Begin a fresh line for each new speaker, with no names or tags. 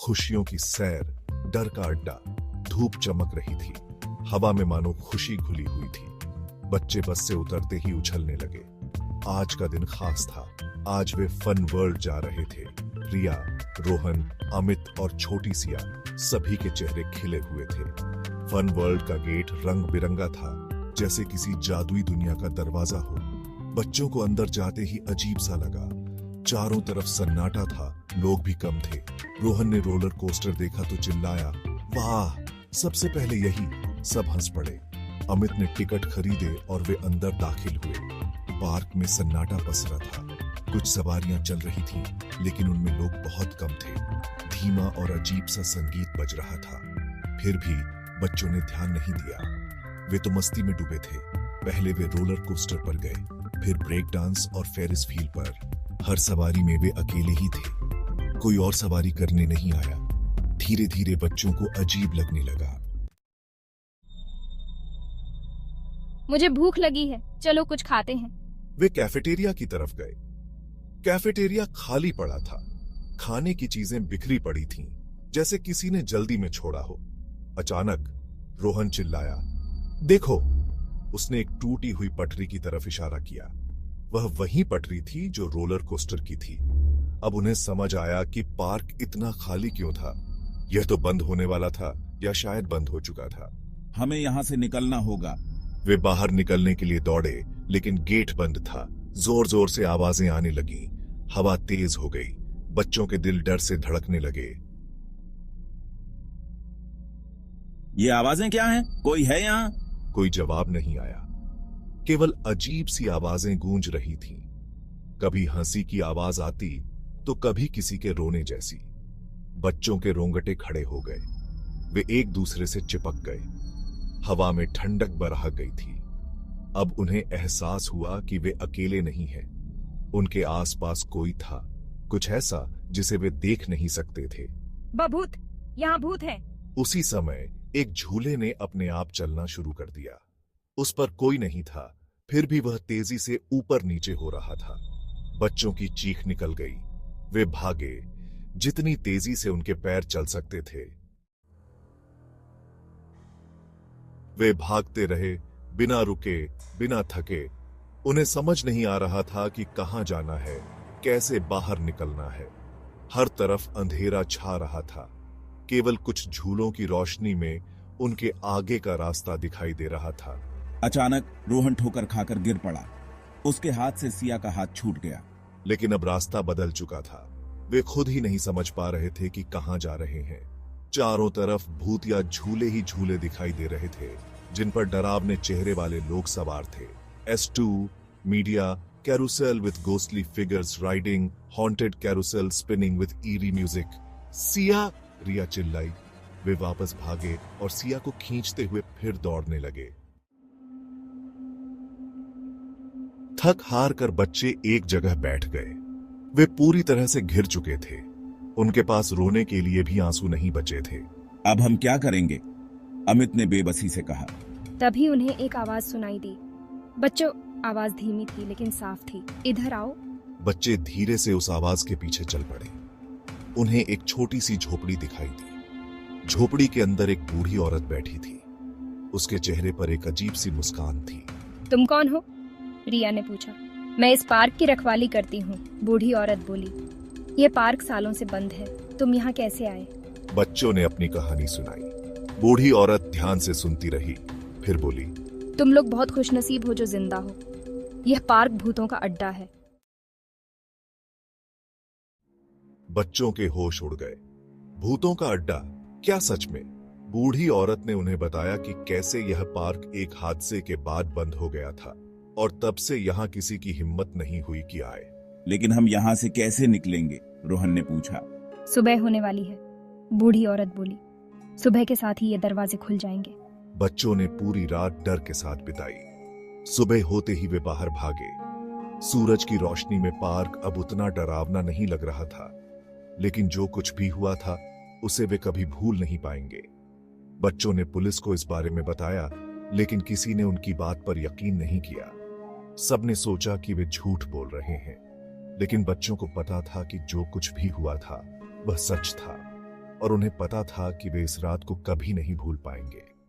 खुशियों की सैर, डर का अड्डा। धूप चमक रही थी, हवा में मानो खुशी घुली हुई थी। बच्चे बस से उतरते ही उछलने लगे। आज का दिन खास था। आज वे फन वर्ल्ड जा रहे थे। रिया, रोहन, अमित और छोटी सिया, सभी के चेहरे खिले हुए थे। फन वर्ल्ड का गेट रंग बिरंगा था, जैसे किसी जादुई दुनिया का दरवाजा हो। बच्चों को अंदर जाते ही अजीब सा लगा। चारों तरफ सन्नाटा था, लोग भी कम थे। रोहन ने रोलर कोस्टर देखा तो चिल्लाया, वाह, सबसे पहले यही। सब हंस पड़े। अमित ने टिकट खरीदे और वे अंदर दाखिल हुए। पार्क में सन्नाटा पसरा था। कुछ सवारियां चल रही थीं, लेकिन उनमें लोग बहुत कम थे। धीमा और अजीब सा संगीत बज रहा था। फिर भी बच्चों ने ध्यान नहीं दिया। वे तो मस्ती में डूबे थे। पहले वे रोलर कोस्टर पर गए, फिर ब्रेक डांस और फेरिस व्हील पर। हर सवारी में वे अकेले ही थे। कोई और सवारी करने नहीं आया। धीरे धीरे बच्चों को अजीब लगने लगा।
मुझे भूख लगी है, चलो कुछ खाते हैं।
वे कैफेटेरिया की तरफ गए। कैफेटेरिया खाली पड़ा था। खाने की चीजें बिखरी पड़ी थीं, जैसे किसी ने जल्दी में छोड़ा हो। अचानक रोहन चिल्लाया, देखो। उसने एक टूटी हुई पटरी की तरफ इशारा किया। वह वही पटरी थी जो रोलर कोस्टर की थी। अब उन्हें समझ आया कि पार्क इतना खाली क्यों था। यह तो बंद होने वाला था, या शायद बंद हो चुका था।
हमें यहाँ से निकलना होगा।
वे बाहर निकलने के लिए दौड़े, लेकिन गेट बंद था। जोर जोर से आवाजें आने लगीं। हवा तेज हो गई। बच्चों के दिल डर से धड़कने लगे।
ये आवाजें क्या हैं? कोई है यहाँ?
कोई जवाब नहीं आया। केवल अजीब सी आवाजें गूंज रही थीं। कभी हंसी की आवाज आती तो कभी किसी के रोने जैसी। बच्चों के रोंगटे खड़े हो गए। वे एक दूसरे से चिपक गए। हवा में ठंडक बरह गई थी। अब उन्हें एहसास हुआ कि वे अकेले नहीं हैं। उनके आसपास कोई था, कुछ ऐसा जिसे वे देख नहीं सकते थे।
बभूत, यहाँ भूत है।
उसी समय एक झूले ने अपने आप चलना शुरू कर दिया। उस पर कोई नहीं था, फिर भी वह तेजी से ऊपर नीचे हो रहा था। बच्चों की चीख निकल गई। वे भागे, जितनी तेजी से उनके पैर चल सकते थे। वे भागते रहे, बिना रुके, बिना थके। उन्हें समझ नहीं आ रहा था कि कहां जाना है, कैसे बाहर निकलना है। हर तरफ अंधेरा छा रहा था। केवल कुछ झूलों की रोशनी में उनके आगे का रास्ता दिखाई दे रहा था।
अचानक रोहन ठोकर खाकर गिर पड़ा। उसके हाथ से सिया का हाथ छूट गया।
लेकिन अब रास्ता बदल चुका था। वे खुद ही नहीं समझ पा रहे थे कि कहां जा रहे हैं। चारों तरफ भूतिया झूले ही झूले दिखाई दे रहे थे, जिन पर डरावने चेहरे वाले लोग सवार थे। S2 media carousel with ghostly figures riding, haunted carousel spinning with eerie music. Siya, Riya चिल्लाई। वे वापस भागे और सिया को खींचते हुए फिर दौड़ने लगे। थक हार कर बच्चे एक जगह बैठ गए। वे पूरी तरह से घिर चुके थे। उनके पास रोने के लिए भी आंसू नहीं बचे थे।
अब हम क्या करेंगे? अमित ने बेबसी से कहा।
तभी उन्हें एक आवाज सुनाई दी। बच्चों, आवाज धीमी थी लेकिन साफ थी। इधर आओ।
बच्चे धीरे से उस आवाज के पीछे चल पड़े। उन्हें एक छोटी सी झोपड़ी दिखाई दी। झोपड़ी के अंदर एक बूढ़ी औरत बैठी थी। उसके चेहरे पर एक अजीब सी मुस्कान थी।
तुम कौन हो? रिया ने पूछा। मैं इस पार्क की रखवाली करती हूँ, बूढ़ी औरत बोली। ये पार्क सालों से बंद है, तुम यहाँ कैसे आए?
बच्चों ने अपनी कहानी सुनाई। बूढ़ी औरत ध्यान से सुनती रही, फिर बोली,
तुम लोग बहुत खुशनसीब हो जो जिंदा हो। यह पार्क भूतों का अड्डा है।
बच्चों के होश उड़ गए। भूतों का अड्डा? क्या सच में? बूढ़ी औरत ने उन्हें बताया कि कैसे यह पार्क एक हादसे के बाद बंद हो गया था और तब से यहाँ किसी की हिम्मत नहीं हुई कि आए।
लेकिन हम यहाँ से कैसे निकलेंगे? रोहन ने पूछा।
सुबह होने वाली है, बूढ़ी औरत बोली। सुबह के साथ ही ये दरवाजे खुल जाएंगे।
बच्चों ने पूरी रात डर के साथ बिताई। सुबह होते ही वे बाहर भागे। सूरज की रोशनी में पार्क अब उतना डरावना नहीं लग रहा था, लेकिन जो कुछ भी हुआ था उसे वे कभी भूल नहीं पाएंगे। बच्चों ने पुलिस को इस बारे में बताया, लेकिन किसी ने उनकी बात पर यकीन नहीं किया। सबने सोचा कि वे झूठ बोल रहे हैं, लेकिन बच्चों को पता था कि जो कुछ भी हुआ था वह सच था। और उन्हें पता था कि वे इस रात को कभी नहीं भूल पाएंगे।